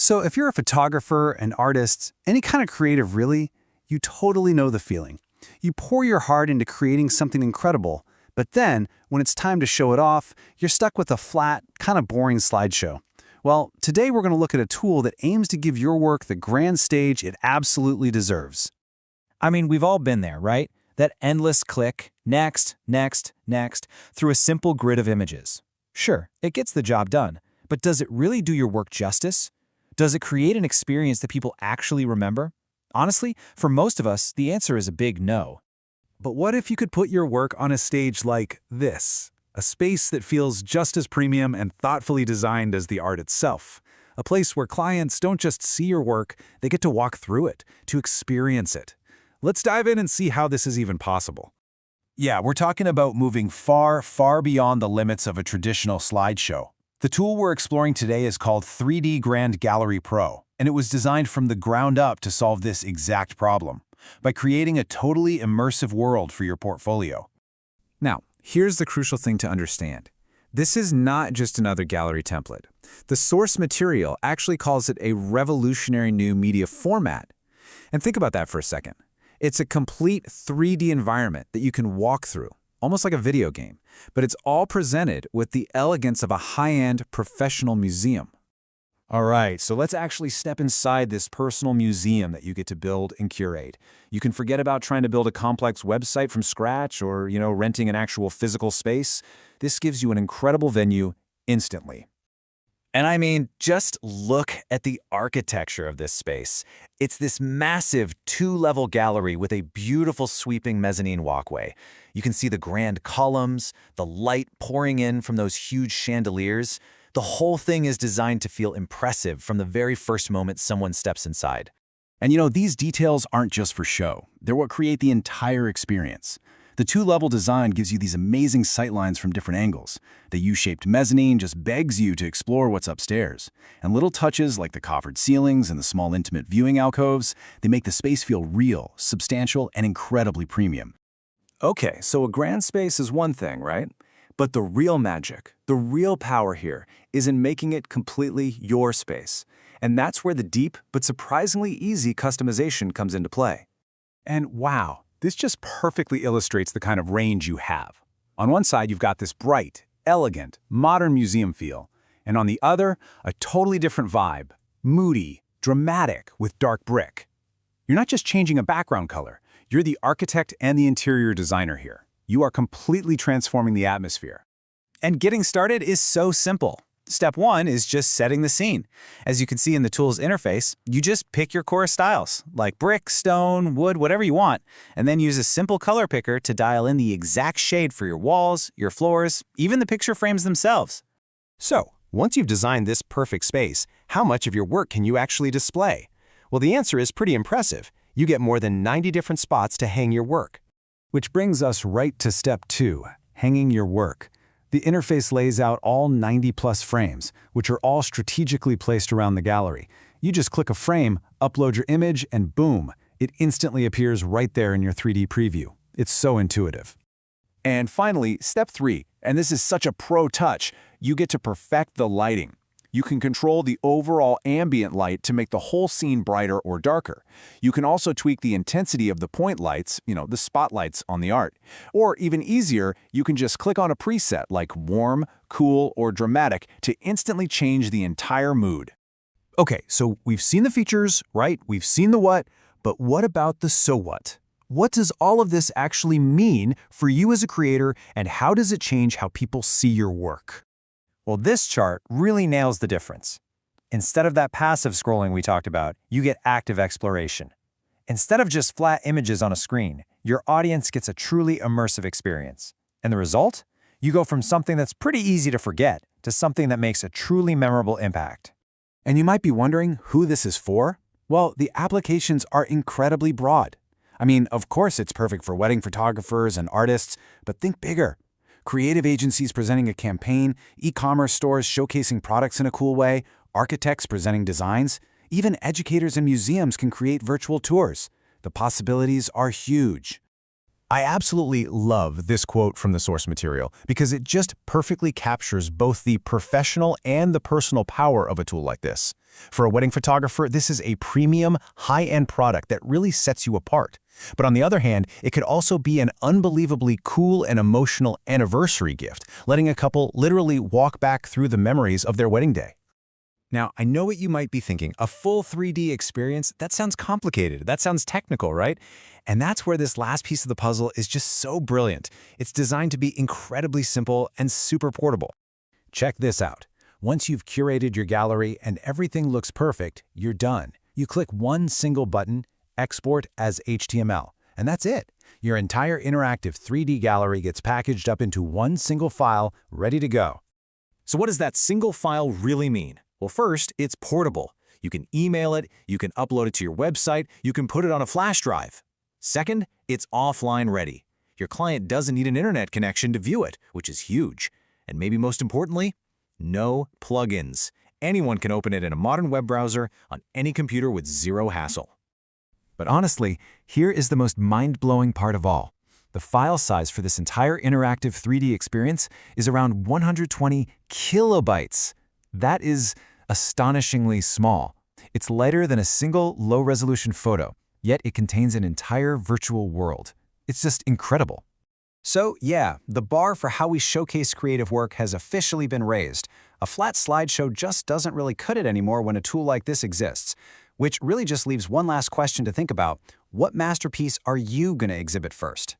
So if you're a photographer, an artist, any kind of creative really, you totally know the feeling. You pour your heart into creating something incredible, but then, when it's time to show it off, you're stuck with a flat, kind of boring slideshow. Well, today we're going to look at a tool that aims to give your work the grand stage it absolutely deserves. I mean, we've all been there, right? That endless click, next, next, next, through a simple grid of images. Sure, it gets the job done, but does it really do your work justice? Does it create an experience that people actually remember? Honestly, for most of us, the answer is a big no. But what if you could put your work on a stage like this? A space that feels just as premium and thoughtfully designed as the art itself. A place where clients don't just see your work, they get to walk through it, to experience it. Let's dive in and see how this is even possible. Yeah, we're talking about moving far, far beyond the limits of a traditional slideshow. The tool we're exploring today is called 3D Grand Gallery Pro, and it was designed from the ground up to solve this exact problem, by creating a totally immersive world for your portfolio. Now, here's the crucial thing to understand. This is not just another gallery template. The source material actually calls it a revolutionary new media format. And think about that for a second. It's a complete 3D environment that you can walk through, almost like a video game, but it's all presented with the elegance of a high-end professional museum. All right, so let's actually step inside this personal museum that you get to build and curate. You can forget about trying to build a complex website from scratch or, renting an actual physical space. This gives you an incredible venue instantly. And I mean, just look at the architecture of this space. It's this massive two-level gallery with a beautiful sweeping mezzanine walkway. You can see the grand columns, the light pouring in from those huge chandeliers. The whole thing is designed to feel impressive from the very first moment someone steps inside. And these details aren't just for show. They're what create the entire experience. The two-level design gives you these amazing sightlines from different angles. The U-shaped mezzanine just begs you to explore what's upstairs. And little touches like the coffered ceilings and the small intimate viewing alcoves, they make the space feel real, substantial, and incredibly premium. Okay, so a grand space is one thing, right? But the real magic, the real power here, is in making it completely your space. And that's where the deep but surprisingly easy customization comes into play. And wow, this just perfectly illustrates the kind of range you have. On one side, you've got this bright, elegant, modern museum feel, and on the other, a totally different vibe, moody, dramatic, with dark brick. You're not just changing a background color, you're the architect and the interior designer here. You are completely transforming the atmosphere. And getting started is so simple. Step 1 is just setting the scene. As you can see in the tool's interface, you just pick your core styles, like brick, stone, wood, whatever you want, and then use a simple color picker to dial in the exact shade for your walls, your floors, even the picture frames themselves. So, once you've designed this perfect space, how much of your work can you actually display? Well, the answer is pretty impressive. You get more than 90 different spots to hang your work. Which brings us right to step 2, hanging your work. The interface lays out all 90-plus frames, which are all strategically placed around the gallery. You just click a frame, upload your image, and boom, it instantly appears right there in your 3D preview. It's so intuitive. And finally, step 3, and this is such a pro touch, you get to perfect the lighting. You can control the overall ambient light to make the whole scene brighter or darker. You can also tweak the intensity of the point lights, the spotlights on the art. Or even easier, you can just click on a preset like warm, cool, or dramatic to instantly change the entire mood. Okay, so we've seen the features, right? We've seen the what, but what about the so what? What does all of this actually mean for you as a creator, and how does it change how people see your work? Well, this chart really nails the difference. Instead of that passive scrolling we talked about, you get active exploration. Instead of just flat images on a screen, your audience gets a truly immersive experience. And the result? You go from something that's pretty easy to forget to something that makes a truly memorable impact. And you might be wondering who this is for? Well, the applications are incredibly broad. I mean, of course it's perfect for wedding photographers and artists, but think bigger. Creative agencies presenting a campaign, e-commerce stores showcasing products in a cool way, architects presenting designs, even educators and museums can create virtual tours. The possibilities are huge. I absolutely love this quote from the source material because it just perfectly captures both the professional and the personal power of a tool like this. For a wedding photographer, this is a premium, high-end product that really sets you apart. But on the other hand, it could also be an unbelievably cool and emotional anniversary gift, letting a couple literally walk back through the memories of their wedding day. Now, I know what you might be thinking. A full 3D experience? That sounds complicated. That sounds technical, right? And that's where this last piece of the puzzle is just so brilliant. It's designed to be incredibly simple and super portable. Check this out. Once you've curated your gallery and everything looks perfect, you're done. You click one single button, Export as HTML, and that's it. Your entire interactive 3D gallery gets packaged up into one single file, ready to go. So what does that single file really mean? Well, first, it's portable. You can email it, you can upload it to your website, you can put it on a flash drive. Second, it's offline ready. Your client doesn't need an internet connection to view it, which is huge. And maybe most importantly, no plugins. Anyone can open it in a modern web browser on any computer with zero hassle. But honestly, here is the most mind-blowing part of all. The file size for this entire interactive 3D experience is around 120 kilobytes. That is astonishingly small. It's lighter than a single low-resolution photo, yet it contains an entire virtual world. It's just incredible. So yeah, the bar for how we showcase creative work has officially been raised. A flat slideshow just doesn't really cut it anymore when a tool like this exists. Which really just leaves one last question to think about. What masterpiece are you going to exhibit first?